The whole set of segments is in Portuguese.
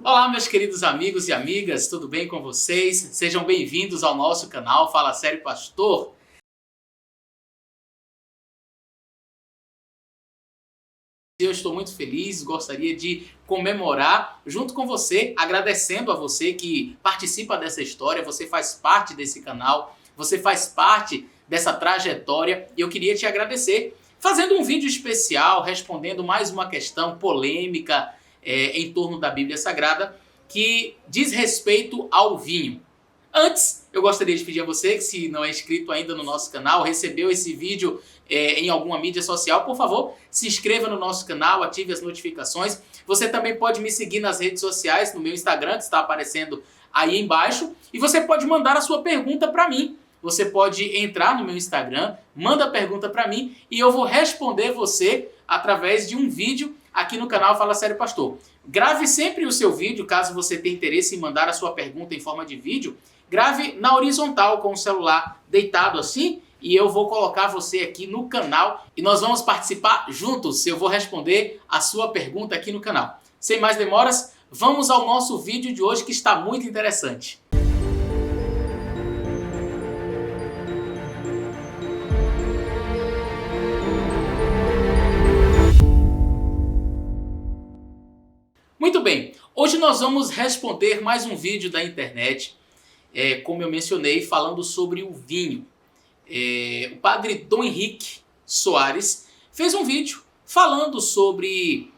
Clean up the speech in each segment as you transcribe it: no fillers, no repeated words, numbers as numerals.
Olá, meus queridos amigos e amigas, tudo bem com vocês? Sejam bem-vindos ao nosso canal Fala Sério Pastor. Eu estou muito feliz, gostaria de comemorar junto com você, agradecendo a você que participa dessa história, você faz parte desse canal, você faz parte dessa trajetória e eu queria te agradecer fazendo um vídeo especial, respondendo mais uma questão polêmica em torno da Bíblia Sagrada que diz respeito ao vinho. Antes, eu gostaria de pedir a você que, se não é inscrito ainda no nosso canal, recebeu esse vídeo em alguma mídia social, por favor, se inscreva no nosso canal, ative as notificações. Você também pode me seguir nas redes sociais, no meu Instagram, que está aparecendo aí embaixo. E você pode mandar a sua pergunta para mim. Você pode entrar no meu Instagram, manda a pergunta para mim e eu vou responder você através de um vídeo aqui no canal Fala Sério Pastor. Grave sempre o seu vídeo, caso você tenha interesse em mandar a sua pergunta em forma de vídeo. Grave na horizontal com o celular deitado assim e eu vou colocar você aqui no canal e nós vamos participar juntos. Eu vou responder a sua pergunta aqui no canal. Sem mais demoras, vamos ao nosso vídeo de hoje que está muito interessante. Muito bem, hoje nós vamos responder mais um vídeo da internet, como eu mencionei, falando sobre o vinho. O padre Dom Henrique Soares fez um vídeo falando sobre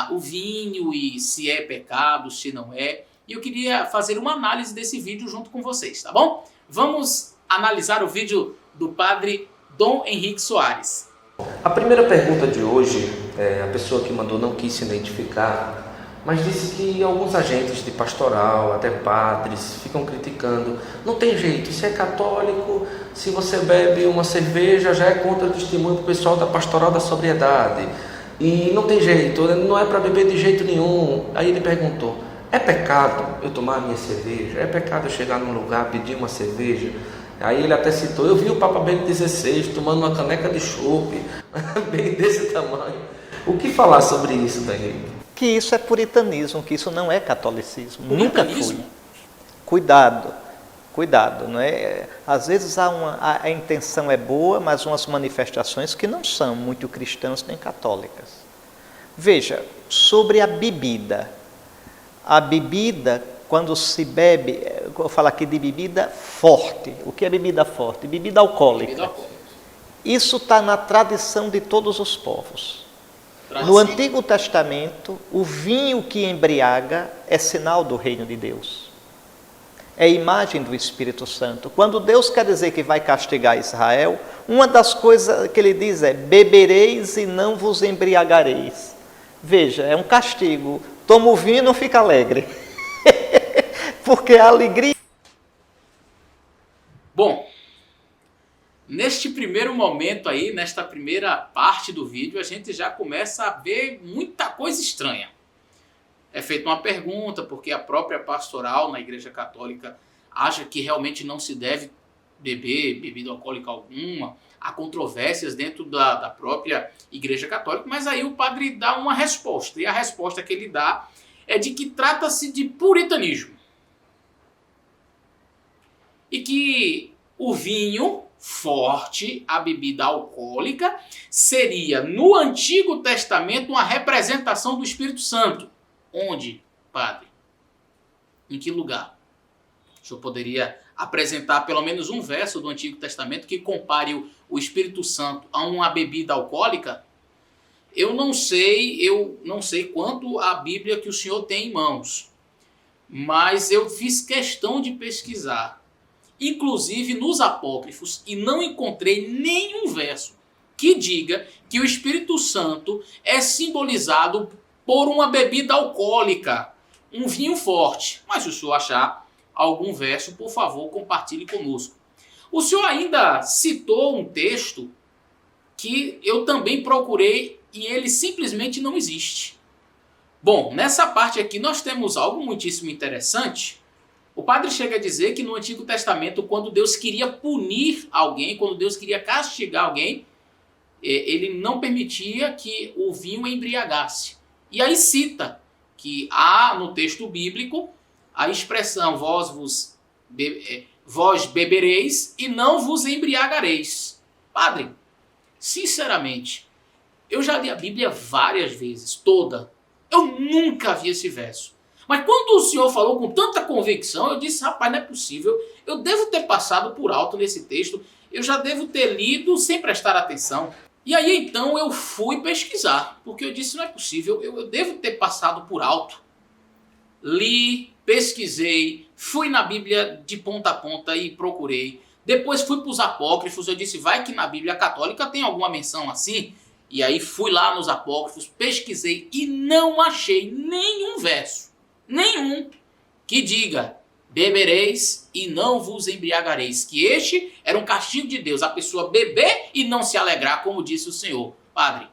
o vinho e se é pecado, se não é. E eu queria fazer uma análise desse vídeo junto com vocês, tá bom? Vamos analisar o vídeo do padre Dom Henrique Soares. A primeira pergunta de hoje, a pessoa que mandou não quis se identificar, mas disse que alguns agentes de pastoral, até padres, ficam criticando. Não tem jeito, se é católico, se você bebe uma cerveja, já é contra o testemunho do pessoal da pastoral da sobriedade. E não tem jeito, não é para beber de jeito nenhum. Aí ele perguntou, é pecado eu tomar a minha cerveja? É pecado eu chegar num lugar, pedir uma cerveja? Aí ele até citou, eu vi o Papa Bento XVI tomando uma caneca de chope, bem desse tamanho. O que falar sobre isso, Daniel? Que isso é puritanismo, que isso não é catolicismo, nunca foi. Cuidado, não é? Às vezes a intenção é boa, mas umas manifestações que não são muito cristãs nem católicas. Veja, sobre a bebida, quando se bebe, eu vou falar aqui de bebida forte. O que é bebida forte? Bebida alcoólica. Isso está na tradição de todos os povos. No Antigo Testamento, o vinho que embriaga é sinal do reino de Deus. É imagem do Espírito Santo. Quando Deus quer dizer que vai castigar Israel, uma das coisas que ele diz é: bebereis e não vos embriagareis. Veja, é um castigo. Toma o vinho e não fica alegre. Porque a alegria... Bom, neste primeiro momento aí, nesta primeira parte do vídeo, a gente já começa a ver muita coisa estranha. É feita uma pergunta, porque a própria pastoral na Igreja Católica acha que realmente não se deve beber bebida alcoólica alguma. Há controvérsias dentro da própria Igreja Católica, mas aí o padre dá uma resposta. E a resposta que ele dá é de que trata-se de puritanismo. E que o vinho forte, a bebida alcoólica, seria no Antigo Testamento uma representação do Espírito Santo. Onde, padre? Em que lugar? O senhor poderia apresentar pelo menos um verso do Antigo Testamento que compare o Espírito Santo a uma bebida alcoólica? Eu não sei quanto a Bíblia que o senhor tem em mãos, mas eu fiz questão de pesquisar, inclusive nos apócrifos, e não encontrei nenhum verso que diga que o Espírito Santo é simbolizado por uma bebida alcoólica, um vinho forte. Mas se o senhor achar algum verso, por favor, compartilhe conosco. O senhor ainda citou um texto que eu também procurei e ele simplesmente não existe. Bom, nessa parte aqui nós temos algo muitíssimo interessante. O padre chega a dizer que no Antigo Testamento, quando Deus queria punir alguém, quando Deus queria castigar alguém, ele não permitia que o vinho embriagasse. E aí cita que há no texto bíblico a expressão vós bebereis e não vos embriagareis. Padre, sinceramente, eu já li a Bíblia várias vezes, toda. Eu nunca vi esse verso. Mas quando o senhor falou com tanta convicção, eu disse, rapaz, não é possível. Eu devo ter passado por alto nesse texto. Eu já devo ter lido sem prestar atenção. E aí então eu fui pesquisar, porque eu disse, não é possível, eu devo ter passado por alto. Li, pesquisei, fui na Bíblia de ponta a ponta e procurei. Depois fui para os apócrifos, eu disse, vai que na Bíblia católica tem alguma menção assim. E aí fui lá nos apócrifos, pesquisei e não achei nenhum verso, nenhum, que diga, bebereis e não vos embriagareis. Que este era um castigo de Deus, a pessoa beber e não se alegrar, como disse o Senhor. Padre,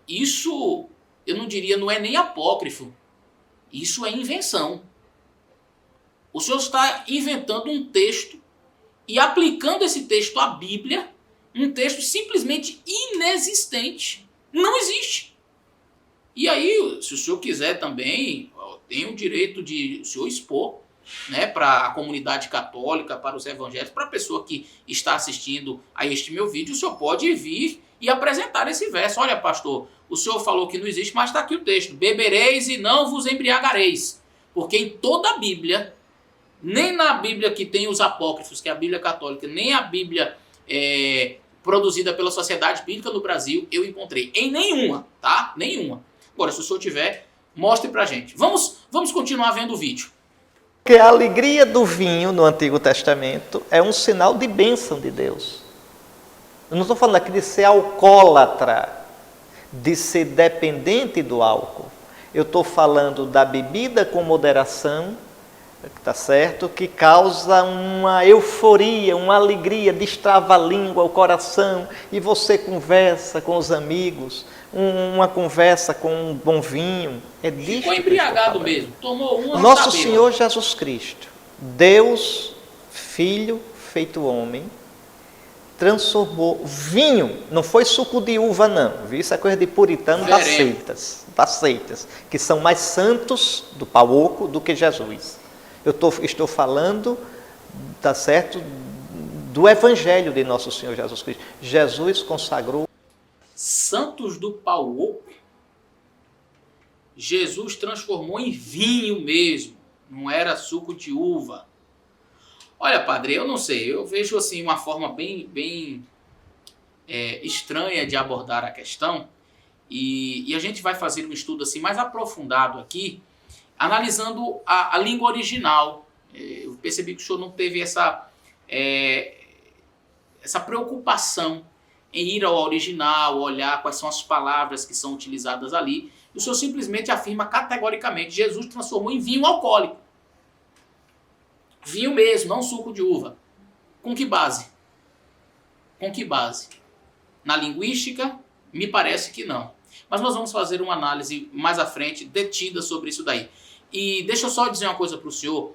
isso, eu não diria, não é nem apócrifo. Isso é invenção. O senhor está inventando um texto e aplicando esse texto à Bíblia, um texto simplesmente inexistente. Não existe. E aí, se o senhor quiser também, tem o direito de o senhor expor, né, para a comunidade católica, para os evangélicos, para a pessoa que está assistindo a este meu vídeo, o senhor pode vir e apresentar esse verso. Olha, pastor, o senhor falou que não existe, mas está aqui o texto. Bebereis e não vos embriagareis. Porque em toda a Bíblia, nem na Bíblia que tem os apócrifos, que é a Bíblia católica, nem a Bíblia produzida pela Sociedade Bíblica do Brasil, eu encontrei. Em nenhuma, tá? Nenhuma. Agora, se o senhor tiver, mostre pra gente. Vamos continuar vendo o vídeo. Porque a alegria do vinho no Antigo Testamento é um sinal de bênção de Deus. Eu não estou falando aqui de ser alcoólatra, de ser dependente do álcool. Eu estou falando da bebida com moderação, tá certo? Que causa uma euforia, uma alegria, destrava a língua, o coração, e você conversa com os amigos, uma conversa com um bom vinho. É disso. Ficou embriagado mesmo, tomou uma. Nosso Senhor Jesus Cristo, Deus, Filho, feito homem, transformou vinho, não foi suco de uva não, viu? Isso é coisa de puritano das seitas, que são mais santos do pau oco do que Jesus. Eu estou falando, tá certo, do Evangelho de nosso Senhor Jesus Cristo. Jesus consagrou. Santos do pau oco? Jesus transformou em vinho mesmo, não era suco de uva. Olha, padre, eu não sei, eu vejo assim uma forma bem estranha de abordar a questão, e a gente vai fazer um estudo assim mais aprofundado aqui, analisando a língua original. Eu percebi que o senhor não teve essa preocupação em ir ao original, olhar quais são as palavras que são utilizadas ali. O senhor simplesmente afirma categoricamente, Jesus transformou em vinho alcoólico. Vinho mesmo, não suco de uva. Com que base? Com que base? Na linguística, me parece que não. Mas nós vamos fazer uma análise mais à frente, detida sobre isso daí. E deixa eu só dizer uma coisa para o senhor.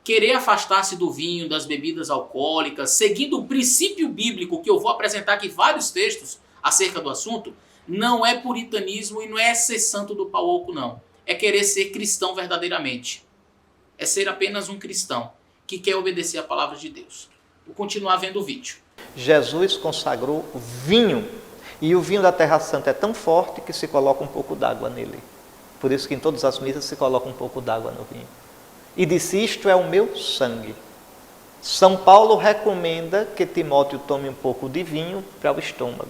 Querer afastar-se do vinho, das bebidas alcoólicas, seguindo o princípio bíblico, que eu vou apresentar aqui vários textos acerca do assunto, não é puritanismo e não é ser santo do pau oco, não. É querer ser cristão verdadeiramente. É ser apenas um cristão que quer obedecer a palavra de Deus. Vou continuar vendo o vídeo. Jesus consagrou vinho. E o vinho da Terra Santa é tão forte que se coloca um pouco d'água nele. Por isso que em todas as missas se coloca um pouco d'água no vinho. E disse, isto é o meu sangue. São Paulo recomenda que Timóteo tome um pouco de vinho para o estômago.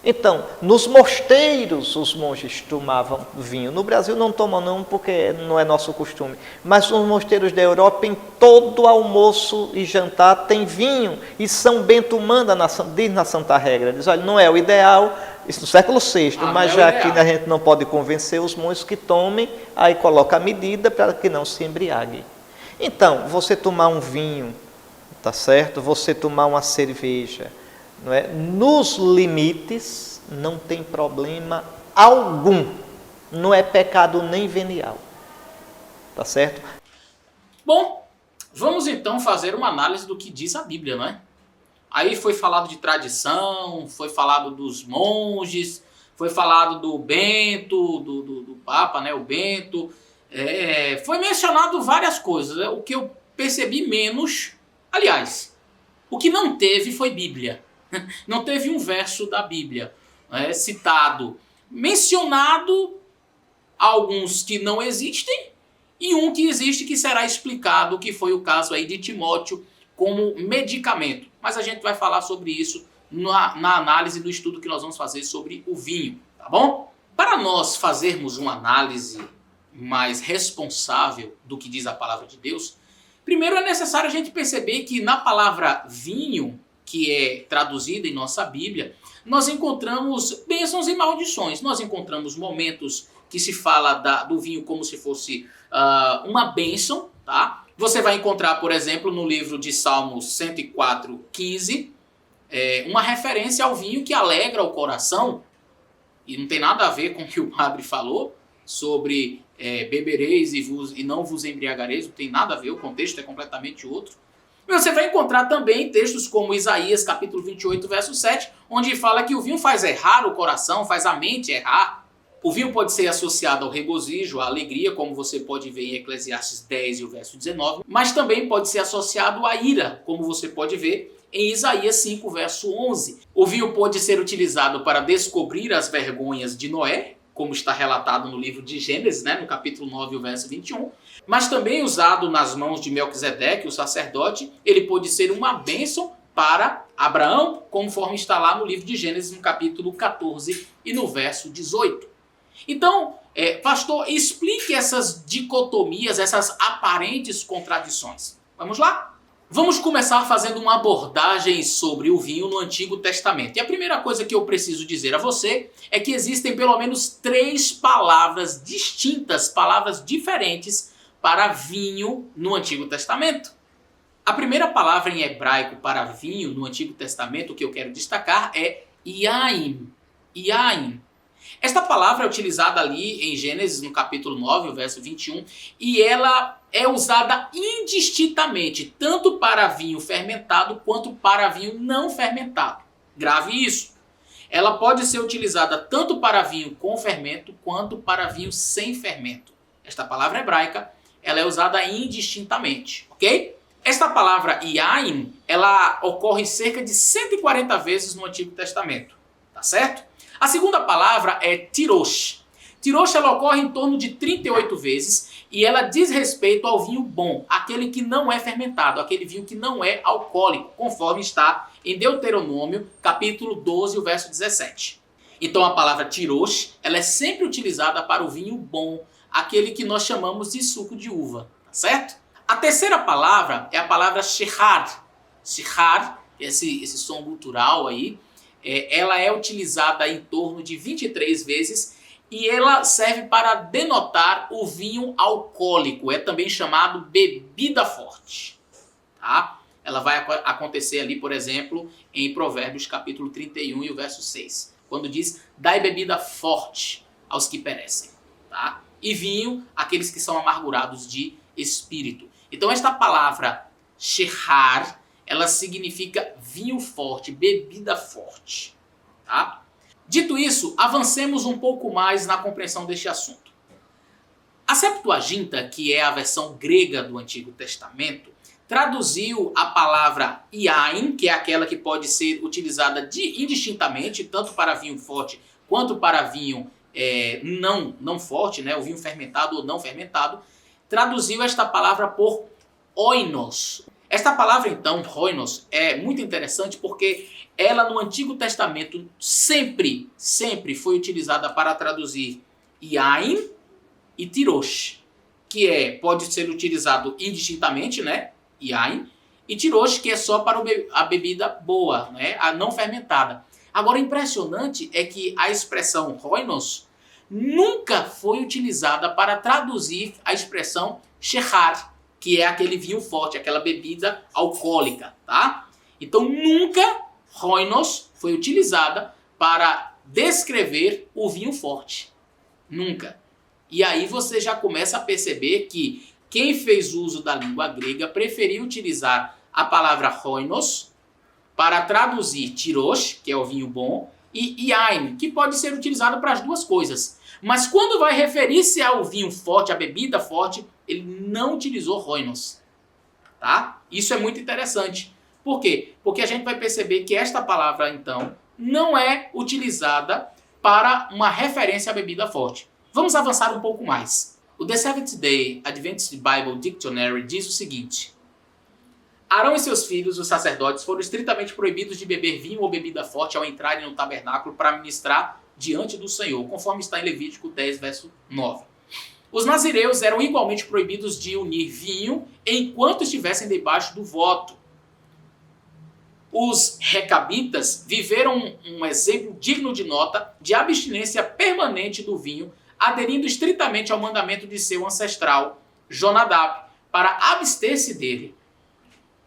Então, nos mosteiros os monges tomavam vinho. No Brasil não tomam não, porque não é nosso costume. Mas nos mosteiros da Europa, em todo almoço e jantar tem vinho. E São Bento manda, diz na Santa Regra, diz, olha, não é o ideal, isso no século VI, mas já que a gente não pode convencer os monges que tomem, aí coloca a medida para que não se embriague. Então, você tomar um vinho, tá certo? Você tomar uma cerveja, não é? Nos limites, não tem problema algum. Não é pecado nem venial. Tá certo? Bom, vamos então fazer uma análise do que diz a Bíblia, não é? Aí foi falado de tradição, foi falado dos monges, Foi falado do Bento, do Papa, né, o Bento. Foi mencionado várias coisas. O que eu percebi menos, aliás, o que não teve foi Bíblia. Não teve um verso da Bíblia citado, mencionado alguns que não existem e um que existe que será explicado, que foi o caso aí de Timóteo como medicamento. Mas a gente vai falar sobre isso na análise do estudo que nós vamos fazer sobre o vinho, tá bom? Para nós fazermos uma análise mais responsável do que diz a palavra de Deus, primeiro é necessário a gente perceber que na palavra vinho, que é traduzida em nossa Bíblia, nós encontramos bênçãos e maldições. Nós encontramos momentos que se fala do vinho como se fosse uma bênção, tá? Você vai encontrar, por exemplo, no livro de Salmos 104:15, uma referência ao vinho que alegra o coração, e não tem nada a ver com o que o padre falou sobre bebereis e não vos embriagareis, não tem nada a ver, o contexto é completamente outro. Você vai encontrar também textos como Isaías capítulo 28, verso 7, onde fala que o vinho faz errar o coração, faz a mente errar. O vinho pode ser associado ao regozijo, à alegria, como você pode ver em Eclesiastes 10 e o verso 19, mas também pode ser associado à ira, como você pode ver em Isaías 5, verso 11. O vinho pode ser utilizado para descobrir as vergonhas de Noé, como está relatado no livro de Gênesis, no capítulo 9, o verso 21, mas também usado nas mãos de Melquisedeque, o sacerdote, ele pode ser uma bênção para Abraão, conforme está lá no livro de Gênesis, no capítulo 14 e no verso 18. Então, pastor, explique essas dicotomias, essas aparentes contradições. Vamos lá? Vamos começar fazendo uma abordagem sobre o vinho no Antigo Testamento. E a primeira coisa que eu preciso dizer a você é que existem pelo menos 3 palavras distintas, palavras diferentes para vinho no Antigo Testamento. A primeira palavra em hebraico para vinho no Antigo Testamento que eu quero destacar é yain. Yain. Esta palavra é utilizada ali em Gênesis, no capítulo 9, o verso 21, e ela é usada indistintamente, tanto para vinho fermentado quanto para vinho não fermentado. Grave isso. Ela pode ser utilizada tanto para vinho com fermento quanto para vinho sem fermento. Esta palavra hebraica, ela é usada indistintamente, ok? Esta palavra yain, ela ocorre cerca de 140 vezes no Antigo Testamento, tá certo? A segunda palavra é tirosh. Tirosh ela ocorre em torno de 38 vezes e ela diz respeito ao vinho bom, aquele que não é fermentado, aquele vinho que não é alcoólico, conforme está em Deuteronômio, capítulo 12, o verso 17. Então a palavra tirosh, ela é sempre utilizada para o vinho bom, aquele que nós chamamos de suco de uva, tá certo? A terceira palavra é a palavra shechar. Shechar, esse som gutural aí, ela é utilizada em torno de 23 vezes e ela serve para denotar o vinho alcoólico. É também chamado bebida forte. Tá? Ela vai acontecer ali, por exemplo, em Provérbios capítulo 31 e o verso 6. Quando diz, dai bebida forte aos que perecem. Tá? E vinho, aqueles que são amargurados de espírito. Então esta palavra shechar, ela significa vinho forte, bebida forte. Tá? Dito isso, avancemos um pouco mais na compreensão deste assunto. A Septuaginta, que é a versão grega do Antigo Testamento, traduziu a palavra yain, que é aquela que pode ser utilizada indistintamente, tanto para vinho forte quanto para vinho não forte, o vinho fermentado ou não fermentado, traduziu esta palavra por oinos. Esta palavra, então, oinos, é muito interessante porque ela no Antigo Testamento sempre foi utilizada para traduzir yain e tirosh, que pode ser utilizado indistintamente, yain, e tirosh, que é só para a bebida boa, a não fermentada. Agora, impressionante é que a expressão oinos nunca foi utilizada para traduzir a expressão shechar, que é aquele vinho forte, aquela bebida alcoólica, tá? Então nunca oinos foi utilizada para descrever o vinho forte. Nunca. E aí você já começa a perceber que quem fez uso da língua grega preferiu utilizar a palavra oinos para traduzir tirosh, que é o vinho bom, e yain, que pode ser utilizado para as duas coisas. Mas quando vai referir-se ao vinho forte, à bebida forte, ele não utilizou roinos. Tá? Isso é muito interessante. Por quê? Porque a gente vai perceber que esta palavra, então, não é utilizada para uma referência à bebida forte. Vamos avançar um pouco mais. O The Seventh-day Adventist Bible Dictionary diz o seguinte: Arão e seus filhos, os sacerdotes, foram estritamente proibidos de beber vinho ou bebida forte ao entrarem no tabernáculo para ministrar diante do Senhor, conforme está em Levítico 10, verso 9. Os nazireus eram igualmente proibidos de unir vinho enquanto estivessem debaixo do voto. Os recabitas viveram um exemplo digno de nota de abstinência permanente do vinho, aderindo estritamente ao mandamento de seu ancestral, Jonadab, para abster-se dele.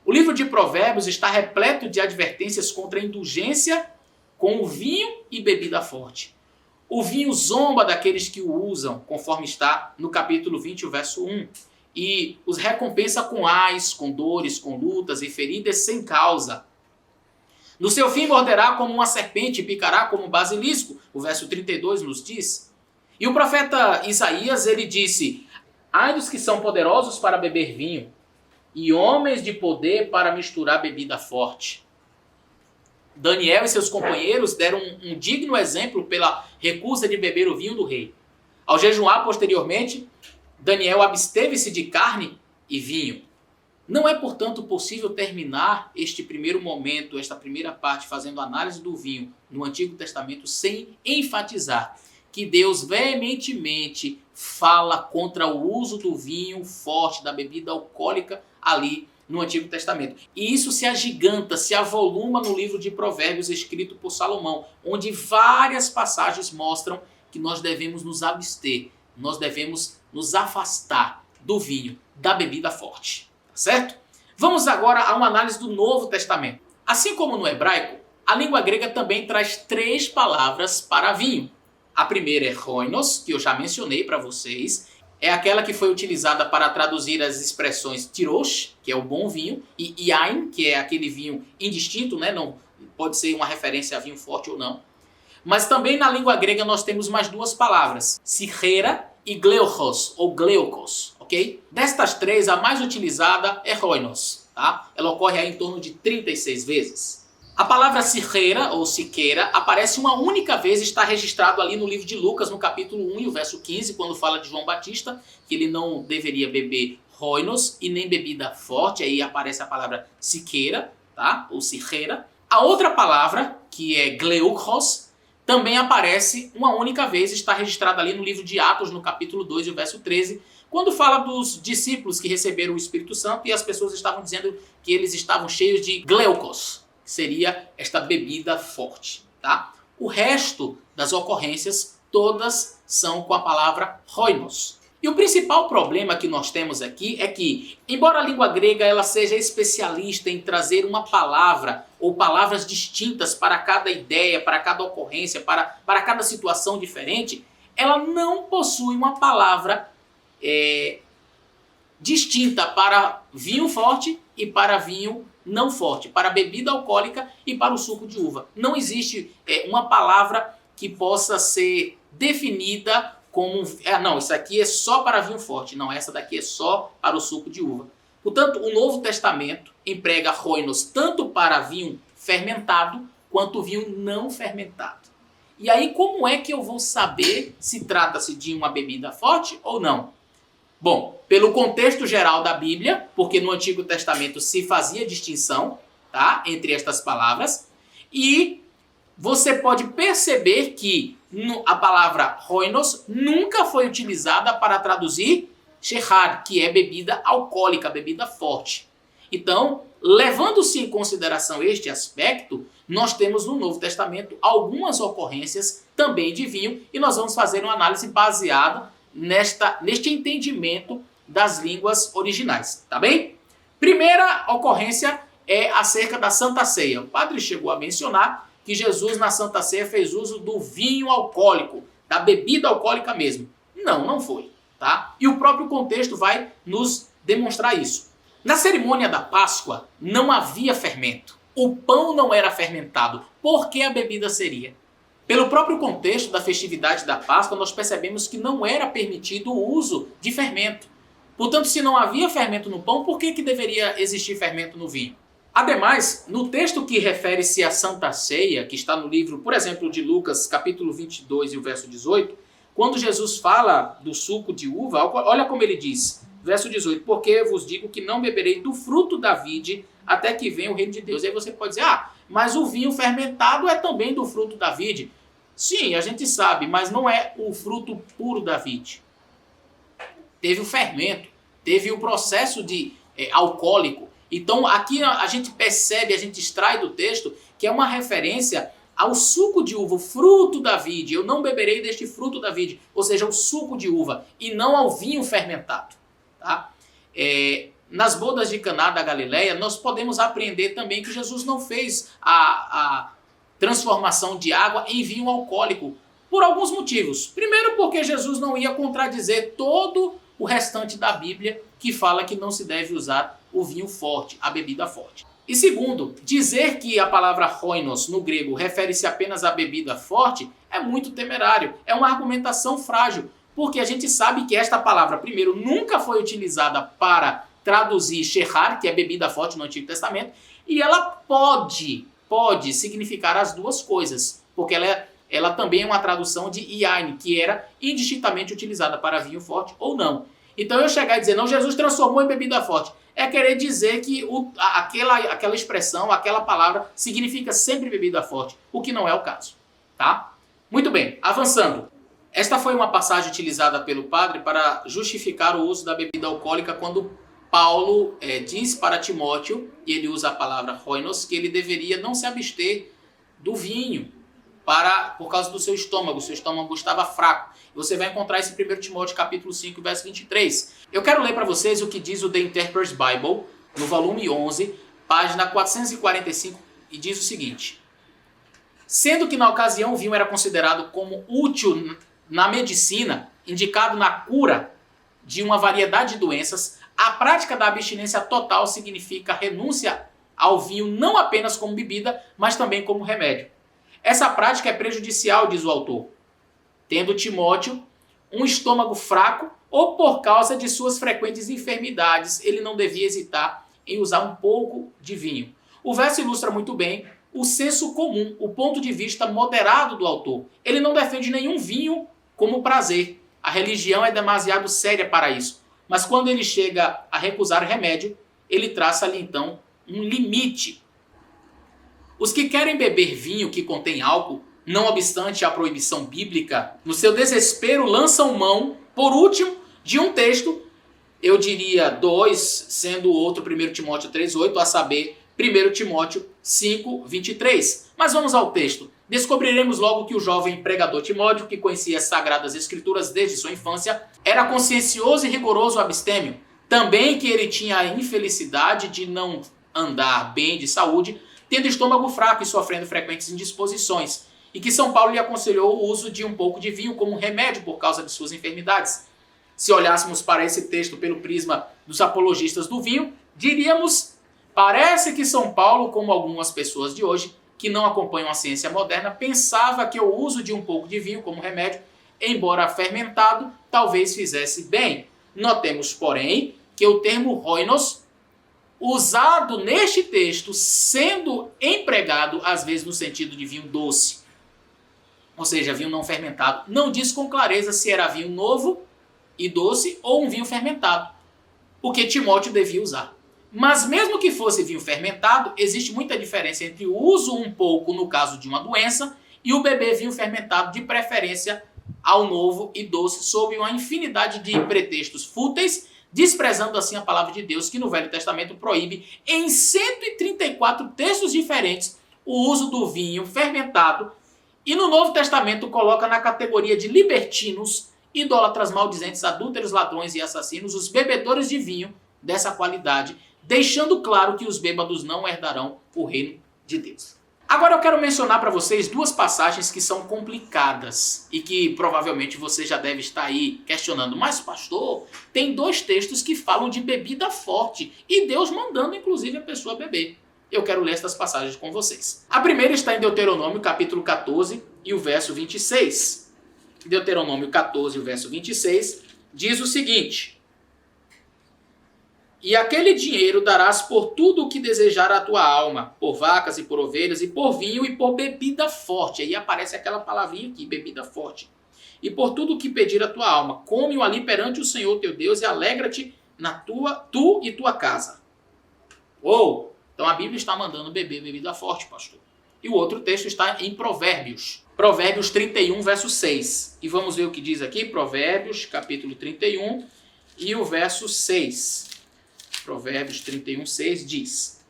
O livro de Provérbios está repleto de advertências contra a indulgência com o vinho e bebida forte. O vinho zomba daqueles que o usam, conforme está no capítulo 20, o verso 1, e os recompensa com ais, com dores, com lutas e feridas sem causa. No seu fim morderá como uma serpente e picará como um basilisco, o verso 32 nos diz. E o profeta Isaías, ele disse: ai dos que são poderosos para beber vinho, e homens de poder para misturar bebida forte. Daniel e seus companheiros deram um digno exemplo pela recusa de beber o vinho do rei. Ao jejuar posteriormente, Daniel absteve-se de carne e vinho. Não é, portanto, possível terminar este primeiro momento, esta primeira parte, fazendo análise do vinho no Antigo Testamento sem enfatizar que Deus veementemente fala contra o uso do vinho forte, da bebida alcoólica ali no Antigo Testamento. E isso se agiganta, se avoluma no livro de Provérbios escrito por Salomão, onde várias passagens mostram que nós devemos nos abster, nós devemos nos afastar do vinho, da bebida forte. Certo? Vamos agora a uma análise do Novo Testamento. Assim como no hebraico, a língua grega também traz 3 palavras para vinho. A primeira é roinos, que eu já mencionei para vocês. É aquela que foi utilizada para traduzir as expressões tirosh, que é o bom vinho, e yain, que é aquele vinho indistinto, né? Não pode ser uma referência a vinho forte ou não. Mas também na língua grega nós temos mais 2 palavras, sirrera e gleukos, ou gleukos, ok? Destas 3, a mais utilizada é roinos, tá? Ela ocorre aí em torno de 36 vezes. A palavra sirrera, ou siqueira, aparece uma única vez e está registrado ali no livro de Lucas, no capítulo 1 e o verso 15, quando fala de João Batista, que ele não deveria beber roinos e nem bebida forte, aí aparece a palavra siqueira, tá? Ou sirrera. A outra palavra, que é gleukos, também aparece uma única vez, está registrada ali no livro de Atos, no capítulo 2 e o verso 13, quando fala dos discípulos que receberam o Espírito Santo e as pessoas estavam dizendo que eles estavam cheios de gleukos, que seria esta bebida forte. Tá? O resto das ocorrências, todas são com a palavra roinos. E o principal problema que nós temos aqui é que, embora a língua grega ela seja especialista em trazer uma palavra ou palavras distintas para cada ideia, para cada ocorrência, para cada situação diferente, ela não possui uma palavra distinta para vinho forte e para vinho não forte, para bebida alcoólica e para o suco de uva. Não existe uma palavra que possa ser definida como não, isso aqui é só para vinho forte, não, essa daqui é só para o suco de uva. Portanto, o Novo Testamento emprega roinos tanto para vinho fermentado quanto vinho não fermentado. E aí, como é que eu vou saber se trata-se de uma bebida forte ou não? Bom, pelo contexto geral da Bíblia, porque no Antigo Testamento se fazia distinção, tá, entre estas palavras, e você pode perceber que a palavra roinos nunca foi utilizada para traduzir shehad, que é bebida alcoólica, bebida forte. Então, levando-se em consideração este aspecto, nós temos no Novo Testamento algumas ocorrências também de vinho e nós vamos fazer uma análise baseada neste entendimento das línguas originais, tá bem? Primeira ocorrência é acerca da Santa Ceia. O padre chegou a mencionar que Jesus na Santa Ceia fez uso do vinho alcoólico, da bebida alcoólica mesmo. Não foi, tá? E o próprio contexto vai nos demonstrar isso. Na cerimônia da Páscoa não havia fermento. O pão não era fermentado. Por que a bebida seria? Pelo próprio contexto da festividade da Páscoa, nós percebemos que não era permitido o uso de fermento. Portanto, se não havia fermento no pão, por que deveria existir fermento no vinho? Ademais, no texto que refere-se à Santa Ceia, que está no livro, por exemplo, de Lucas, capítulo 22 e o verso 18, quando Jesus fala do suco de uva, olha como ele diz, verso 18, porque eu vos digo que não beberei do fruto da vide até que venha o reino de Deus. E aí você pode dizer, mas o vinho fermentado é também do fruto da vide. Sim, a gente sabe, mas não é o fruto puro da vide. Teve o fermento, teve o processo alcoólico. Então aqui a gente percebe, a gente extrai do texto que é uma referência ao suco de uva, o fruto da vide. Eu não beberei deste fruto da vide, ou seja, o suco de uva, e não ao vinho fermentado. Tá? Nas bodas de Caná da Galileia, nós podemos aprender também que Jesus não fez a transformação de água em vinho alcoólico, por alguns motivos. Primeiro, porque Jesus não ia contradizer todo o restante da Bíblia, que fala que não se deve usar o vinho forte, a bebida forte. E segundo, dizer que a palavra oinos no grego refere-se apenas à bebida forte é muito temerário, é uma argumentação frágil, porque a gente sabe que esta palavra, primeiro, nunca foi utilizada para traduzir shehar, que é bebida forte no Antigo Testamento, e ela pode significar as duas coisas, porque ela também é uma tradução de yain, que era indistintamente utilizada para vinho forte ou não. Então eu chegar e dizer, não, Jesus transformou em bebida forte, é querer dizer que aquela expressão, aquela palavra significa sempre bebida forte, o que não é o caso. Tá? Muito bem, avançando. Esta foi uma passagem utilizada pelo padre para justificar o uso da bebida alcoólica quando Paulo diz para Timóteo, e ele usa a palavra oinos, que ele deveria não se abster do vinho por causa do seu estômago estava fraco. Você vai encontrar isso em 1 Timóteo capítulo 5, verso 23. Eu quero ler para vocês o que diz o The Interpreter's Bible, no volume 11, página 445, e diz o seguinte: sendo que na ocasião o vinho era considerado como útil na medicina, indicado na cura de uma variedade de doenças, a prática da abstinência total significa renúncia ao vinho não apenas como bebida, mas também como remédio. Essa prática é prejudicial, diz o autor, tendo Timóteo um estômago fraco ou por causa de suas frequentes enfermidades, ele não devia hesitar em usar um pouco de vinho. O verso ilustra muito bem o senso comum, o ponto de vista moderado do autor. Ele não defende nenhum vinho como prazer. A religião é demasiado séria para isso. Mas quando ele chega a recusar remédio, ele traça ali então um limite. Os que querem beber vinho que contém álcool, não obstante a proibição bíblica, no seu desespero lançam mão, por último, de um texto, eu diria dois, sendo o outro 1 Timóteo 3,8, a saber, 1 Timóteo 5,23. Mas vamos ao texto. Descobriremos logo que o jovem pregador Timóteo, que conhecia as Sagradas Escrituras desde sua infância, era consciencioso e rigoroso abstêmio. Também que ele tinha a infelicidade de não andar bem de saúde, tendo estômago fraco e sofrendo frequentes indisposições, e que São Paulo lhe aconselhou o uso de um pouco de vinho como remédio por causa de suas enfermidades. Se olhássemos para esse texto pelo prisma dos apologistas do vinho, diríamos, parece que São Paulo, como algumas pessoas de hoje, que não acompanham a ciência moderna, pensava que o uso de um pouco de vinho como remédio, embora fermentado, talvez fizesse bem. Notemos, porém, que o termo oinos, usado neste texto, sendo empregado, às vezes, no sentido de vinho doce, ou seja, vinho não fermentado, não diz com clareza se era vinho novo e doce ou um vinho fermentado, o que Timóteo devia usar. Mas mesmo que fosse vinho fermentado, existe muita diferença entre o uso um pouco no caso de uma doença e o beber vinho fermentado, de preferência ao novo e doce, sob uma infinidade de pretextos fúteis, desprezando assim a palavra de Deus, que no Velho Testamento proíbe em 134 textos diferentes o uso do vinho fermentado, e no Novo Testamento coloca na categoria de libertinos, idólatras, maldizentes, adúlteros, ladrões e assassinos os bebedores de vinho dessa qualidade, deixando claro que os bêbados não herdarão o reino de Deus. Agora eu quero mencionar para vocês duas passagens que são complicadas e que provavelmente você já deve estar aí questionando. Mas pastor, tem dois textos que falam de bebida forte e Deus mandando inclusive a pessoa beber. Eu quero ler estas passagens com vocês. A primeira está em Deuteronômio capítulo 14 e o verso 26. Deuteronômio 14, o verso 26, diz o seguinte: e aquele dinheiro darás por tudo o que desejar a tua alma, por vacas e por ovelhas, e por vinho e por bebida forte. Aí aparece aquela palavrinha aqui, bebida forte. E por tudo o que pedir a tua alma, come-o ali perante o Senhor teu Deus e alegra-te tu e tua casa. Ou, então a Bíblia está mandando beber bebida forte, pastor. E o outro texto está em Provérbios. Provérbios 31, verso 6. E vamos ver o que diz aqui, Provérbios, capítulo 31, e o verso 6. Provérbios 31, 6 diz: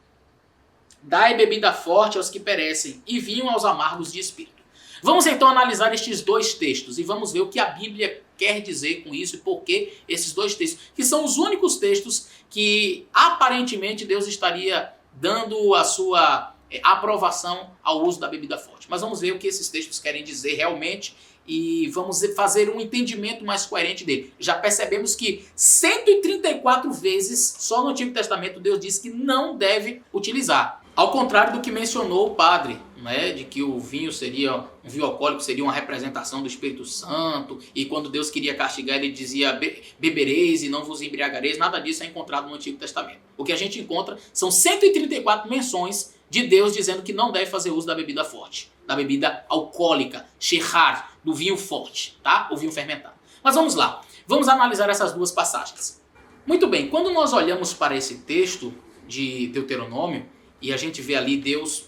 dai bebida forte aos que perecem, e vinho aos amargos de espírito. Vamos então analisar estes dois textos, e vamos ver o que a Bíblia quer dizer com isso, e por que esses dois textos, que são os únicos textos que aparentemente Deus estaria dando a sua aprovação ao uso da bebida forte. Mas vamos ver o que esses textos querem dizer realmente e vamos fazer um entendimento mais coerente dele. Já percebemos que 134 vezes, só no Antigo Testamento, Deus disse que não deve utilizar. Ao contrário do que mencionou o padre, né, de que o vinho alcoólico seria uma representação do Espírito Santo, e quando Deus queria castigar, ele dizia bebereis e não vos embriagareis. Nada disso é encontrado no Antigo Testamento. O que a gente encontra são 134 menções de Deus dizendo que não deve fazer uso da bebida forte, da bebida alcoólica, shehar, do vinho forte, tá? O vinho fermentado. Mas vamos lá, vamos analisar essas duas passagens. Muito bem, quando nós olhamos para esse texto de Deuteronômio, e a gente vê ali Deus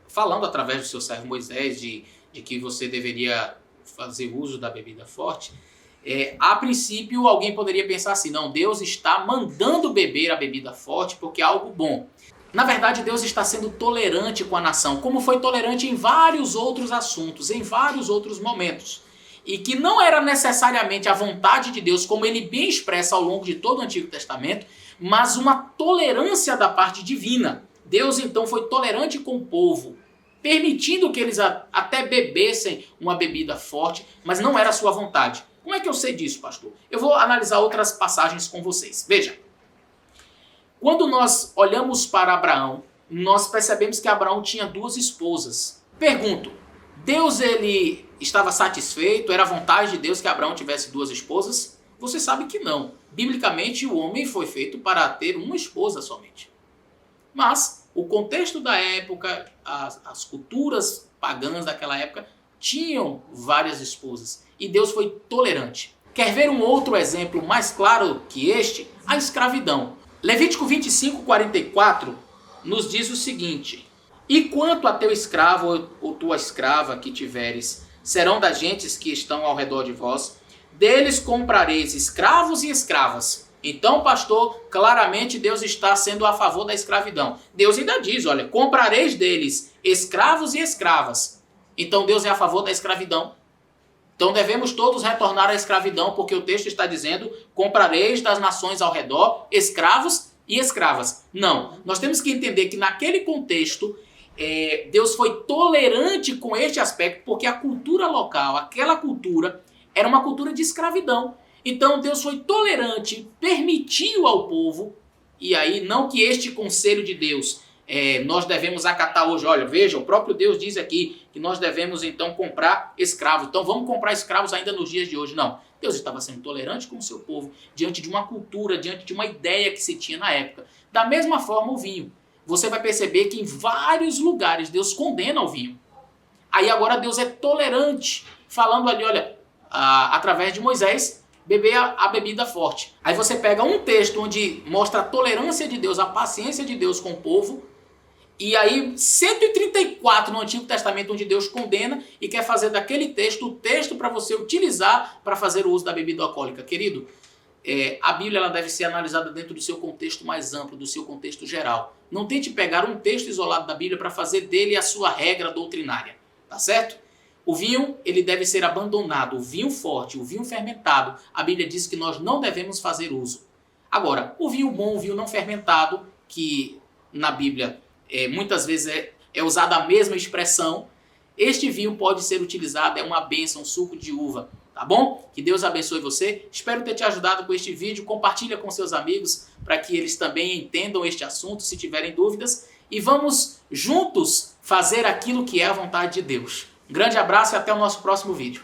falando através do seu servo Moisés de que você deveria fazer uso da bebida forte, a princípio alguém poderia pensar assim, não, Deus está mandando beber a bebida forte porque é algo bom. Na verdade, Deus está sendo tolerante com a nação, como foi tolerante em vários outros assuntos, em vários outros momentos. E que não era necessariamente a vontade de Deus, como ele bem expressa ao longo de todo o Antigo Testamento, mas uma tolerância da parte divina. Deus então foi tolerante com o povo, permitindo que eles até bebessem uma bebida forte, mas não era a sua vontade. Como é que eu sei disso, pastor? Eu vou analisar outras passagens com vocês. Veja. Quando nós olhamos para Abraão, nós percebemos que Abraão tinha duas esposas. Pergunto, Deus ele estava satisfeito? Era vontade de Deus que Abraão tivesse duas esposas? Você sabe que não. Biblicamente, o homem foi feito para ter uma esposa somente. Mas o contexto da época, as culturas pagãs daquela época, tinham várias esposas. E Deus foi tolerante. Quer ver um outro exemplo mais claro que este? A escravidão. Levítico 25, 44 nos diz o seguinte: e quanto a teu escravo ou tua escrava que tiveres, serão das gentes que estão ao redor de vós, deles comprareis escravos e escravas. Então, pastor, claramente Deus está sendo a favor da escravidão. Deus ainda diz, olha, comprareis deles escravos e escravas. Então Deus é a favor da escravidão. Então devemos todos retornar à escravidão, porque o texto está dizendo, comprareis das nações ao redor escravos e escravas. Não, nós temos que entender que naquele contexto, Deus foi tolerante com este aspecto, porque a cultura local, aquela cultura, era uma cultura de escravidão. Então Deus foi tolerante, permitiu ao povo, e aí não que este conselho de Deus nós devemos acatar hoje. Olha, veja, o próprio Deus diz aqui que nós devemos então comprar escravos. Então vamos comprar escravos ainda nos dias de hoje. Não, Deus estava sendo tolerante com o seu povo, diante de uma cultura, diante de uma ideia que se tinha na época. Da mesma forma o vinho. Você vai perceber que em vários lugares Deus condena o vinho. Aí agora Deus é tolerante, falando ali, olha, através de Moisés, beber a bebida forte. Aí você pega um texto onde mostra a tolerância de Deus, a paciência de Deus com o povo, e aí 134 no Antigo Testamento onde Deus condena e quer fazer daquele texto o texto para você utilizar para fazer o uso da bebida alcoólica. Querido, a Bíblia ela deve ser analisada dentro do seu contexto mais amplo, do seu contexto geral. Não tente pegar um texto isolado da Bíblia para fazer dele a sua regra doutrinária, tá certo? O vinho, ele deve ser abandonado. O vinho forte, o vinho fermentado, a Bíblia diz que nós não devemos fazer uso. Agora, o vinho bom, o vinho não fermentado, que na Bíblia muitas vezes é usada a mesma expressão, este vinho pode ser utilizado, é uma bênção, um suco de uva, tá bom? Que Deus abençoe você. Espero ter te ajudado com este vídeo. Compartilha com seus amigos para que eles também entendam este assunto, se tiverem dúvidas. E vamos juntos fazer aquilo que é a vontade de Deus. Um grande abraço e até o nosso próximo vídeo.